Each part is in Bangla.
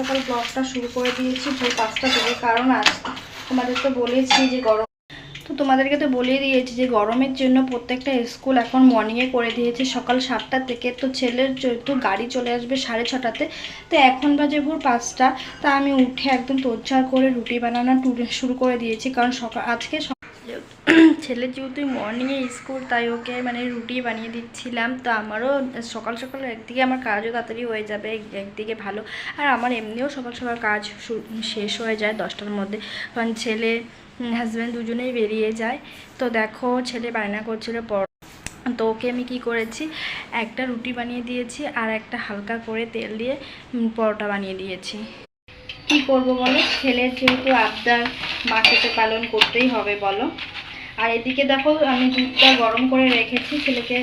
সকাল ব্লগটা শুরু করে দিয়েছি ভোর 5টা থেকে, কারণ আজ তোমাদের তো বলেছি যে তোমাদেরকে তো বলেই দিয়েছি যে গরমের জন্য প্রত্যেকটা স্কুল এখন মর্নিংয়ে করে দিয়েছে সকাল 7টা থেকে। তো ছেলের যেহেতু গাড়ি চলে আসবে 6:30টাতে, তো এখন বাজে ভোর 5টা। তা আমি উঠে একদম তোড়ঝাড় করে রুটি বানানো শুরু করে দিয়েছি, কারণ আজকে ছেলের যেহেতু মর্নিংয়ে স্কুল, তাই ওকে মানে রুটি বানিয়ে দিচ্ছিলাম। তো আমারও সকাল সকাল একদিকে আমার কাজও তাড়াতাড়ি হয়ে যাবে, একদিকে ভালো। আর আমার এমনিও সকাল সকাল কাজ শেষ হয়ে যায় 10টার মধ্যে, কারণ ছেলে হাজব্যান্ড দুজনেই বেরিয়ে যায়। তো দেখো ছেলে বায়না করছিল তো ওকে আমি কি করেছি, একটা রুটি বানিয়ে দিয়েছি আর একটা হালকা করে তেল দিয়ে পরোটা বানিয়ে দিয়েছি। কি করব বলো, ছেলের যেহেতু আবদার মাকে তো পালন করতেই হবে বলো। আর এদিকে দেখো আমি দুধটা গরম করে রেখেছি, ছেলেকে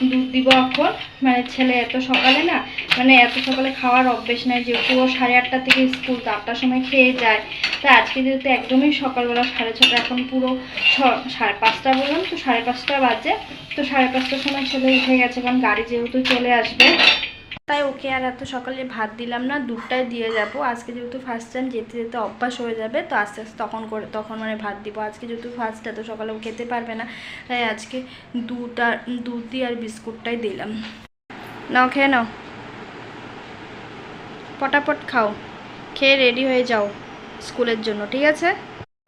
দুধ দিব এখন। মানে ছেলে এত সকালে না, মানে এত সকালে খাওয়ার অভ্যেস নাই, যেহেতু ও 8:30 থেকে স্কুল, তো 8টার সময় খেয়ে যায়। তা আজকে যেহেতু একদমই সকালবেলা 6:30, এখন পুরো 5:30 বললাম, তো 5:30 বাজে। তো 5:30টার সময় ছেলে উঠে গেছে, কারণ গাড়ি যেহেতু চলে আসবে, তাই ওকে আর এত সকালে ভাত দিলাম না, দুধটাই দিয়ে যাব। আজকে যেহেতু ফার্স্ট টাইম যেতে যেতে অভ্যাস হয়ে যাবে, তো আস্তে আস্তে তখন মানে ভাত দিব। আজকে যেহেতু ফার্স্ট, এত সকালে ও খেতে পারবে না, তাই আজকে দুধ দিয়ে আর বিস্কুটটাই দিলাম। নাও খেয়ে নাও, পটাপট খাও, খেয়ে রেডি হয়ে যাও স্কুলের জন্য, ঠিক আছে?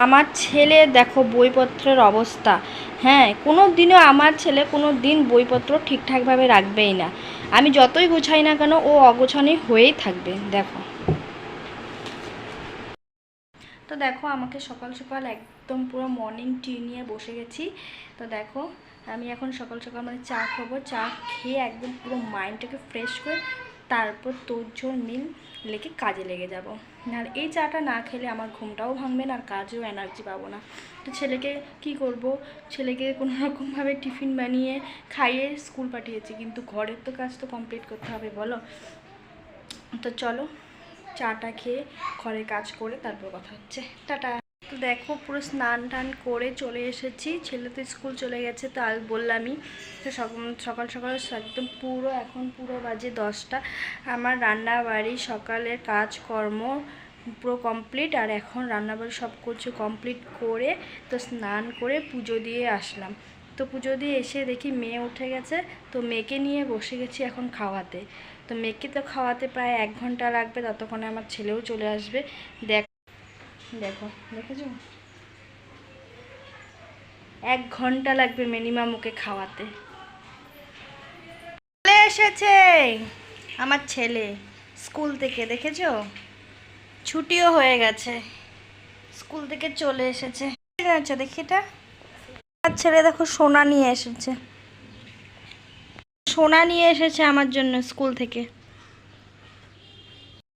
আমার ছেলে দেখো বইপত্রের অবস্থা, হ্যাঁ কোনো দিনও আমার ছেলে কোনো দিন বইপত্র ঠিকঠাকভাবে রাখবেই না। আমি যতই গোছাই না কেন ও অগোছানি হয়েই থাকবে। দেখো তো দেখো আমাকে সকাল সকাল একদম পুরো মর্নিং টি নিয়ে বসে গেছি। তো দেখো আমি এখন সকাল সকাল মানে চা খাবো, চা খেয়ে একদম পুরো মাইন্ডটাকে ফ্রেশ করে তারপর তোড়জোড় মিল লেগে কাজে লেগে যাব। আর এই চাটা না খেলে আমার ঘুমটাও ভাঙবে না, আর কাজেও এনার্জি পাবো না। তো ছেলেকে কি করব, ছেলেকে কোনো রকমভাবে টিফিন বানিয়ে খাইয়ে স্কুল পাঠিয়েছি, কিন্তু ঘরের তো কাজ তো কমপ্লিট করতে হবে বলো। তো চলো চাটা খেয়ে ঘরে কাজ করে তারপর কথা হচ্ছে, টাটা। তো দেখো পুরো স্নান টান করে চলে এসেছি, ছেলে তো স্কুল চলে গেছে, তো আর বললামই। তো সকাল সকাল একদম পুরো এখন পুরো বাজে 10টা। আমার রান্না বাড়ি সকালের কাজকর্ম পুরো কমপ্লিট, আর এখন রান্নাবাড়ি সব কিছু কমপ্লিট করে তো স্নান করে পুজো দিয়ে আসলাম। তো পুজো দিয়ে এসে দেখি মেয়ে উঠে গেছে, তো মেয়েকে নিয়ে বসে গেছি এখন খাওয়াতে। তো মেয়েকে তো খাওয়াতে প্রায় 1 ঘন্টা লাগবে, ততক্ষণে আমার ছেলেও চলে আসবে। দেখো দেখেছো, 1 ঘন্টা লাগবে মিনিমাম ওকে খাওয়াতে। চলে এসেছে আমার ছেলে স্কুল থেকে, দেখেছো ছুটিও হয়ে গেছে, স্কুল থেকে চলে এসেছে। আচ্ছা দেখি এটা, আমার ছেলে দেখো সোনা নিয়ে এসেছে, সোনা নিয়ে এসেছে আমার জন্য স্কুল থেকে।